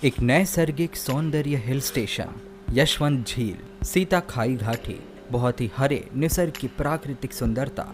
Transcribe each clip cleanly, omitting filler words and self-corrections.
एक नैसर्गिक सौंदर्य हिल स्टेशन, यशवंत झील, सीता खाई घाटी, बहुत ही हरे निसर्ग की प्राकृतिक सुंदरता,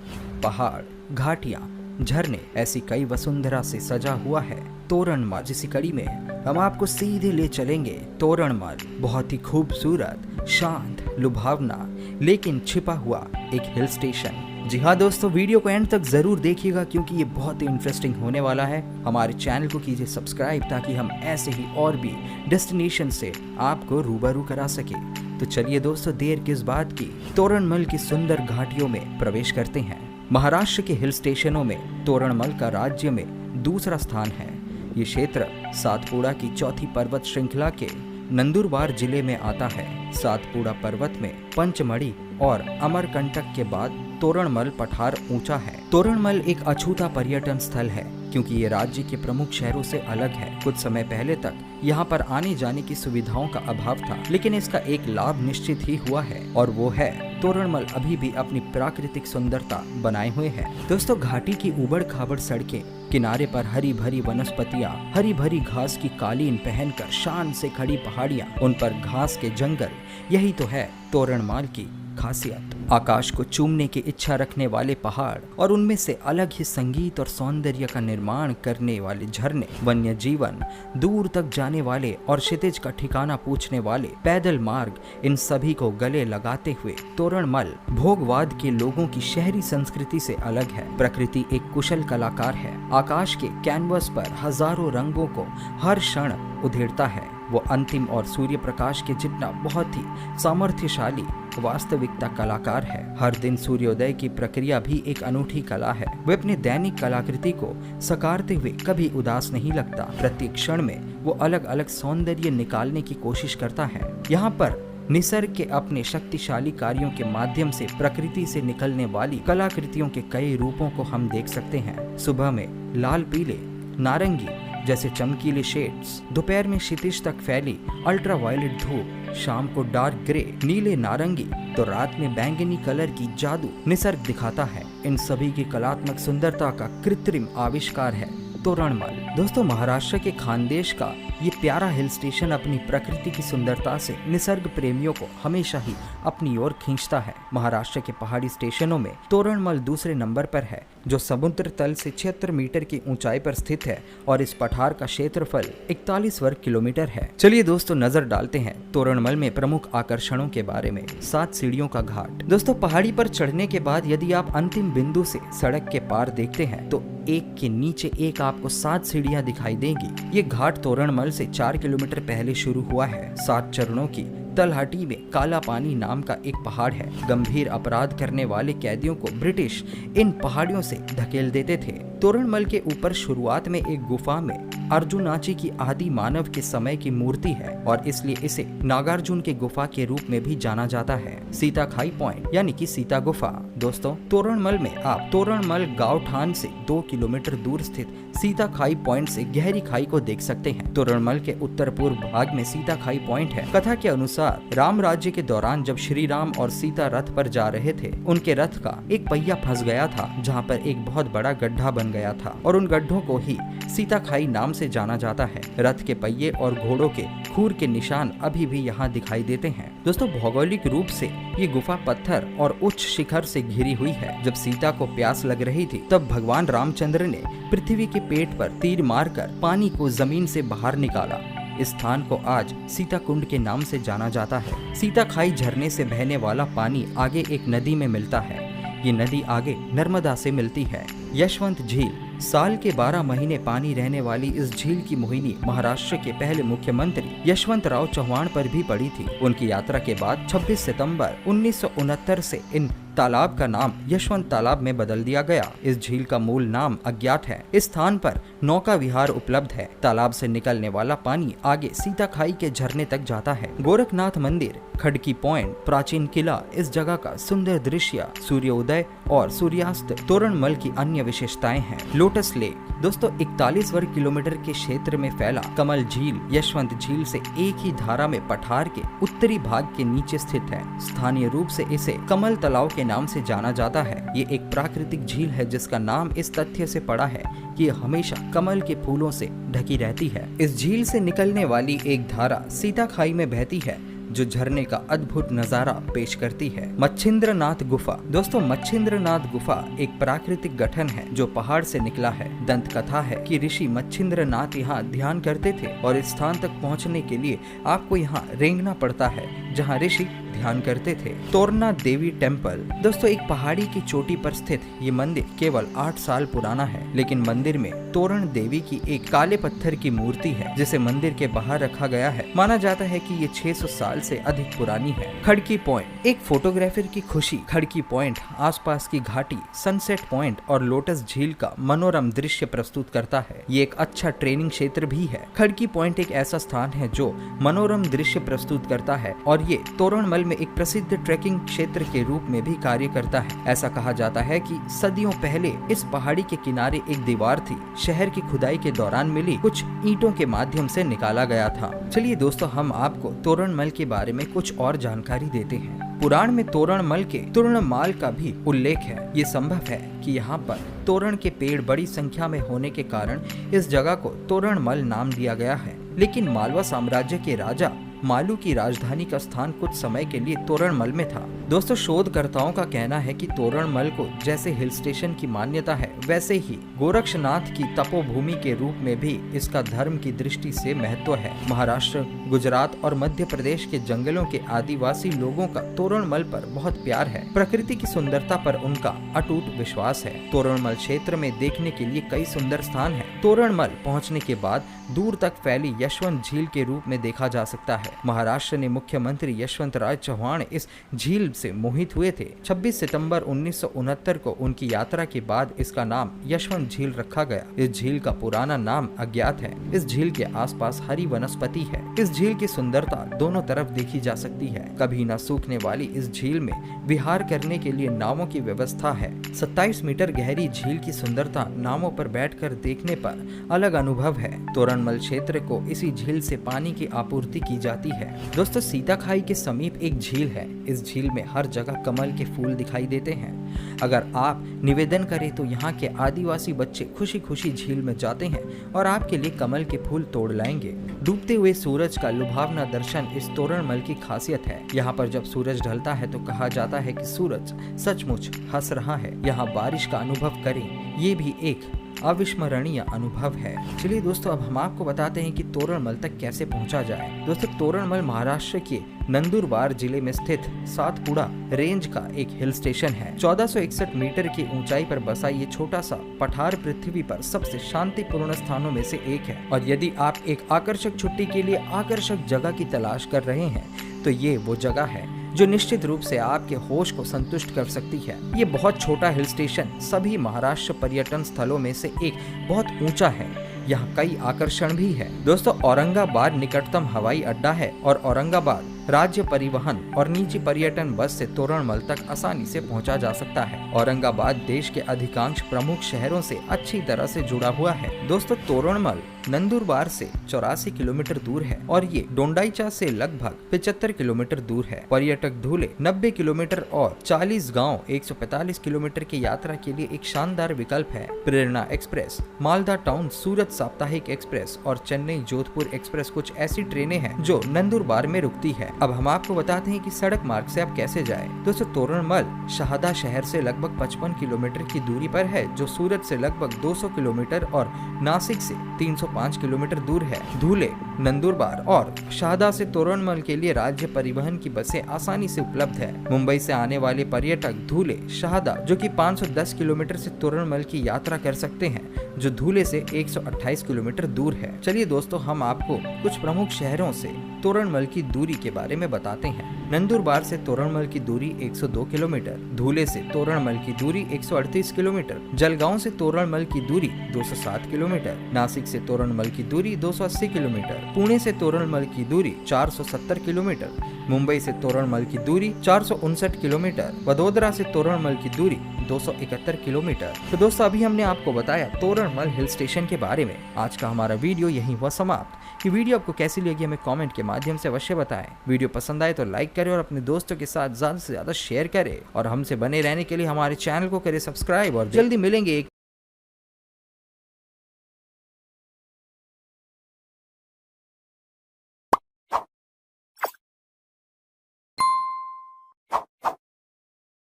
पहाड़, घाटियां, झरने, ऐसी कई वसुंधरा से सजा हुआ है तोरणमल। इसी कड़ी में हम आपको सीधे ले चलेंगे तोरणमल, बहुत ही खूबसूरत, शांत, लुभावना लेकिन छिपा हुआ एक हिल स्टेशन। जी हाँ दोस्तों, वीडियो को एंड तक जरूर देखिएगा क्योंकि ये बहुत ही इंटरेस्टिंग होने वाला है। हमारे चैनल को कीजिए सब्सक्राइब ताकि हम ऐसे ही और भी डेस्टिनेशन से आपको रूबरू करा सके। तो चलिए दोस्तों, देर किस बात की, तोरणमल की सुंदर घाटियों में प्रवेश करते हैं। महाराष्ट्र के हिल स्टेशनों में तोरणमल का राज्य में दूसरा स्थान है। ये क्षेत्र सातपुड़ा की चौथी पर्वत श्रृंखला के नंदुरबार जिले में आता है। सातपुड़ा पर्वत में पंचमढ़ी और अमरकंटक के बाद तोरणमल पठार ऊंचा है। तोरणमल एक अछूता पर्यटन स्थल है क्योंकि ये राज्य के प्रमुख शहरों से अलग है। कुछ समय पहले तक यहाँ पर आने जाने की सुविधाओं का अभाव था, लेकिन इसका एक लाभ निश्चित ही हुआ है और वो है तोरणमल अभी भी अपनी प्राकृतिक सुंदरता बनाए हुए है। दोस्तों, घाटी की उबड़ खाबड़ सड़कें, किनारे पर हरी भरी वनस्पतियां, हरी भरी घास की कालीन पहनकर शान से खड़ी पहाड़ियां, उन पर घास के जंगल, यही तो है तोरणमल की खासियत। आकाश को चूमने की इच्छा रखने वाले पहाड़ और उनमें से अलग ही संगीत और सौंदर्य का निर्माण करने वाले झरने, वन्य जीवन, दूर तक जाने वाले और क्षितिज का ठिकाना पूछने वाले पैदल मार्ग, इन सभी को गले लगाते हुए तोरणमल भोगवाद के लोगों की शहरी संस्कृति से अलग है। प्रकृति एक कुशल कलाकार है। आकाश के कैनवस पर हजारों रंगों को हर क्षण उधेड़ता है। वो अंतिम और सूर्य प्रकाश के जितना बहुत ही सामर्थ्यशाली वास्तविकता कलाकार है। हर दिन सूर्योदय की प्रक्रिया भी एक अनूठी कला है। वे अपने दैनिक कलाकृति को सकारते हुए कभी उदास नहीं लगता। प्रत्येक क्षण में वो अलग अलग सौंदर्य निकालने की कोशिश करता है। यहाँ पर निसर्ग के अपने शक्तिशाली कार्यों के माध्यम से प्रकृति से निकलने वाली कलाकृतियों के कई रूपों को हम देख सकते हैं। सुबह में लाल, पीले, नारंगी जैसे चमकीले शेड्स, दोपहर में क्षितिज तक फैली अल्ट्रावायलेट धूप, शाम को डार्क ग्रे, नीले नारंगी, तो रात में बैंगनी कलर की जादू निसर्ग दिखाता है। इन सभी की कलात्मक सुंदरता का कृत्रिम आविष्कार है तोरणमल। दोस्तों, महाराष्ट्र के खानदेश का ये प्यारा हिल स्टेशन अपनी प्रकृति की सुंदरता से निसर्ग प्रेमियों को हमेशा ही अपनी ओर खींचता है। महाराष्ट्र के पहाड़ी स्टेशनों में तोरणमल दूसरे नंबर पर है, जो समुद्र तल से 76 मीटर की ऊंचाई पर स्थित है और इस पठार का क्षेत्रफल 41 वर्ग किलोमीटर है। चलिए दोस्तों, नजर डालते हैं तोरणमल में प्रमुख आकर्षणों के बारे में। 7 सीढ़ियों का घाट। दोस्तों, पहाड़ी पर चढ़ने के बाद यदि आप अंतिम बिंदु से सड़क के पार देखते हैं तो एक के नीचे एक आपको 7 सीढ़ियां दिखाई देंगी। ये घाट तोरणमल से 4 किलोमीटर पहले शुरू हुआ है। 7 चरणों की तलहटी में काला पानी नाम का एक पहाड़ है। गंभीर अपराध करने वाले कैदियों को ब्रिटिश इन पहाड़ियों से धकेल देते थे। तोरणमल के ऊपर शुरुआत में एक गुफा में अर्जुनाची की आदि मानव के समय की मूर्ति है और इसलिए इसे नागार्जुन के गुफा के रूप में भी जाना जाता है। सीता खाई पॉइंट यानी कि सीता गुफा। दोस्तों, तोरणमल में आप तोरणमल गांवठान से 2 किलोमीटर दूर स्थित सीता खाई पॉइंट से गहरी खाई को देख सकते हैं। तोरणमल के उत्तर पूर्व भाग में सीता खाई पॉइंट है। कथा के अनुसार राम राज्य के दौरान जब श्री राम और सीता रथ पर जा रहे थे, उनके रथ का एक पहिया फंस गया था, जहाँ पर एक बहुत बड़ा गड्ढा बन गया था और उन गड्ढों को ही सीता खाई नाम से जाना जाता है। रथ के पहिए और घोड़ों के खूर के निशान अभी भी यहाँ दिखाई देते हैं। दोस्तों, भौगोलिक रूप से ये गुफा पत्थर और उच्च शिखर से घिरी हुई है। जब सीता को प्यास लग रही थी तब भगवान रामचंद्र ने पृथ्वी के पेट पर तीर मारकर पानी को जमीन से बाहर निकाला। इस स्थान को आज सीता कुंड के नाम से जाना जाता है। सीता खाई झरने से बहने वाला पानी आगे एक नदी में मिलता है। ये नदी आगे नर्मदा से मिलती है। यशवंत झील। साल के 12 महीने पानी रहने वाली इस झील की मोहिनी महाराष्ट्र के पहले मुख्यमंत्री यशवंतराव चौहान पर भी पड़ी थी। उनकी यात्रा के बाद 26 सितंबर 1969 से इन तालाब का नाम यशवंत तालाब में बदल दिया गया। इस झील का मूल नाम अज्ञात है। इस स्थान पर नौका विहार उपलब्ध है। तालाब से निकलने वाला पानी आगे सीता खाई के झरने तक जाता है। गोरखनाथ मंदिर, खड़की पॉइंट, प्राचीन किला, इस जगह का सुंदर दृश्य, सूर्योदय और सूर्यास्त तोरणमल की अन्य विशेषताएं हैं। Lotus lake. दोस्तों, 41 वर्ग किलोमीटर के क्षेत्र में फैला कमल झील यशवंत झील से एक ही धारा में पठार के उत्तरी भाग के नीचे स्थित है। स्थानीय रूप से इसे कमल तालाब के नाम से जाना जाता है। ये एक प्राकृतिक झील है जिसका नाम इस तथ्य से पड़ा है कि ये हमेशा कमल के फूलों से ढकी रहती है। इस झील से निकलने वाली एक धारा सीता खाई में बहती है जो झरने का अद्भुत नजारा पेश करती है। मच्छिंद्रनाथ गुफा। दोस्तों, मच्छिंद्रनाथ गुफा एक प्राकृतिक गठन है जो पहाड़ से निकला है। दंत कथा है कि ऋषि मच्छिंद्रनाथ यहाँ ध्यान करते थे और इस स्थान तक पहुँचने के लिए आपको यहाँ रेंगना पड़ता है जहाँ ऋषि ध्यान करते थे। तोरना देवी टेम्पल। दोस्तों, एक पहाड़ी की चोटी पर स्थित ये मंदिर केवल 8 साल पुराना है, लेकिन मंदिर में तोरण देवी की एक काले पत्थर की मूर्ति है जिसे मंदिर के बाहर रखा गया है। माना जाता है कि ये 600 साल से अधिक पुरानी है। खड़की पॉइंट। एक फोटोग्राफर की खुशी खड़की पॉइंट आसपास की घाटी, सनसेट पॉइंट और लोटस झील का मनोरम दृश्य प्रस्तुत करता है। ये एक अच्छा ट्रेनिंग क्षेत्र भी है। खड़की पॉइंट एक ऐसा स्थान है जो मनोरम दृश्य प्रस्तुत करता है और ये तोरणमल में एक प्रसिद्ध ट्रैकिंग क्षेत्र के रूप में भी कार्य करता है। ऐसा कहा जाता है कि सदियों पहले इस पहाड़ी के किनारे एक दीवार थी। शहर की खुदाई के दौरान मिली कुछ ईंटों के माध्यम से निकाला गया था। चलिए दोस्तों, हम आपको तोरणमल के बारे में कुछ और जानकारी देते हैं। पुराण में तोरणमल के तोरणमाल का भी उल्लेख है। ये संभव है कि यहाँ पर तोरण के पेड़ बड़ी संख्या में होने के कारण इस जगह को तोरणमल नाम दिया गया है। लेकिन मालवा साम्राज्य के राजा मालू की राजधानी का स्थान कुछ समय के लिए तोरणमल में था। दोस्तों, शोधकर्ताओं का कहना है कि तोरणमल को जैसे हिल स्टेशन की मान्यता है, वैसे ही गोरक्षनाथ की तपोभूमि के रूप में भी इसका धर्म की दृष्टि से महत्व है। महाराष्ट्र, गुजरात और मध्य प्रदेश के जंगलों के आदिवासी लोगों का तोरणमल पर बहुत प्यार है। प्रकृति की सुंदरता पर उनका अटूट विश्वास है। तोरणमल क्षेत्र में देखने के लिए कई सुंदर स्थान है। तोरणमल पहुँचने के बाद दूर तक फैली यशवंत झील के रूप में देखा जा सकता है। महाराष्ट्र ने मुख्यमंत्री यशवंत राज चौहान इस झील से मोहित हुए थे। 26 सितंबर 1969 को उनकी यात्रा के बाद इसका नाम यशवंत झील रखा गया। इस झील का पुराना नाम अज्ञात है। इस झील के आसपास हरी वनस्पति है। इस झील की सुंदरता दोनों तरफ देखी जा सकती है। कभी न सूखने वाली इस झील में विहार करने के लिए नावों की व्यवस्था है। 27 मीटर गहरी झील की सुंदरता नावों पर बैठकर देखने पर अलग अनुभव है। तोरणमल क्षेत्र को इसी झील से पानी की आपूर्ति की जाती है। दोस्तों, सीता खाई के समीप एक झील है। इस झील में हर जगह कमल के फूल दिखाई देते हैं। अगर आप निवेदन करें तो यहाँ के आदिवासी बच्चे खुशी खुशी झील में जाते हैं और आपके लिए कमल के फूल तोड़ लाएंगे। डूबते हुए सूरज का लुभावना दर्शन इस तोरणमल की खासियत है। यहाँ पर जब सूरज ढलता है तो कहा जाता है कि सूरज सचमुच हंस रहा है। यहाँ बारिश का अनुभव करें, ये भी एक अविस्मरणीय अनुभव है। चलिए दोस्तों, अब हम आपको बताते हैं कि तोरणमल तक कैसे पहुंचा जाए। दोस्तों, तोरणमल महाराष्ट्र के नंदुरबार जिले में स्थित सातपुड़ा रेंज का एक हिल स्टेशन है। 1461 मीटर की ऊंचाई पर बसा ये छोटा सा पठार पृथ्वी पर सबसे शांतिपूर्ण स्थानों में से एक है। और यदि आप एक आकर्षक छुट्टी के लिए आकर्षक जगह की तलाश कर रहे हैं तो ये वो जगह है जो निश्चित रूप से आपके होश को संतुष्ट कर सकती है। ये बहुत छोटा हिल स्टेशन सभी महाराष्ट्र पर्यटन स्थलों में से एक बहुत ऊंचा है। यहाँ कई आकर्षण भी है। दोस्तों, औरंगाबाद निकटतम हवाई अड्डा है और औरंगाबाद राज्य परिवहन और निजी पर्यटन बस से तोरणमल तक आसानी से पहुंचा जा सकता है। औरंगाबाद देश के अधिकांश प्रमुख शहरों से अच्छी तरह से जुड़ा हुआ है। दोस्तों, तोरणमल नंदुरबार से 84 किलोमीटर दूर है और ये डोंडाईचा से लगभग 75 किलोमीटर दूर है। पर्यटक धूले 90 किलोमीटर और 40 गांव 145 किलोमीटर की यात्रा के लिए एक शानदार विकल्प है। प्रेरणा एक्सप्रेस, मालदा टाउन सूरत साप्ताहिक एक्सप्रेस और चेन्नई जोधपुर एक्सप्रेस कुछ ऐसी ट्रेनें हैं जो नंदुरबार में रुकती है। अब हम आपको बताते हैं कि सड़क मार्ग से आप कैसे जाएं। दोस्तों, तोरणमल शहादा शहर से लगभग 55 किलोमीटर की दूरी पर है, जो सूरत से लगभग 200 किलोमीटर और नासिक से 305 किलोमीटर दूर है। धूले, नंदुरबार और शहादा से तोरणमल के लिए राज्य परिवहन की बसें आसानी से उपलब्ध है। मुंबई से आने वाले पर्यटक धूले, शहादा जो कि 510 किलोमीटर से तोरणमल की यात्रा कर सकते हैं, जो धूले से 128 किलोमीटर दूर है। चलिए दोस्तों, हम आपको कुछ प्रमुख शहरों से तोरणमल की दूरी के बारे में बताते हैं। नंदुरबार से तोरणमल की दूरी 102 किलोमीटर, धूले से तोरणमल की दूरी 138 किलोमीटर, जलगांव से तोरणमल की दूरी 207 किलोमीटर, नासिक से तोरणमल की दूरी 280 किलोमीटर, पुणे से तोरणमल की दूरी 470 किलोमीटर, मुंबई से तोरणमल की दूरी 459 किलोमीटर, वडोदरा से तोरणमल की दूरी 271 किलोमीटर। तो दोस्तों अभी हमने आपको बताया तोरणमल हिल स्टेशन के बारे में। आज का हमारा वीडियो यहीं हुआ समाप्त। ये वीडियो आपको कैसी लगी हमें कमेंट के माध्यम से अवश्य बताएं। वीडियो पसंद आए तो लाइक करें और अपने दोस्तों के साथ ज्यादा से ज्यादा शेयर करें और हमसे बने रहने के लिए हमारे चैनल को करें सब्सक्राइब और जल्दी मिलेंगे एक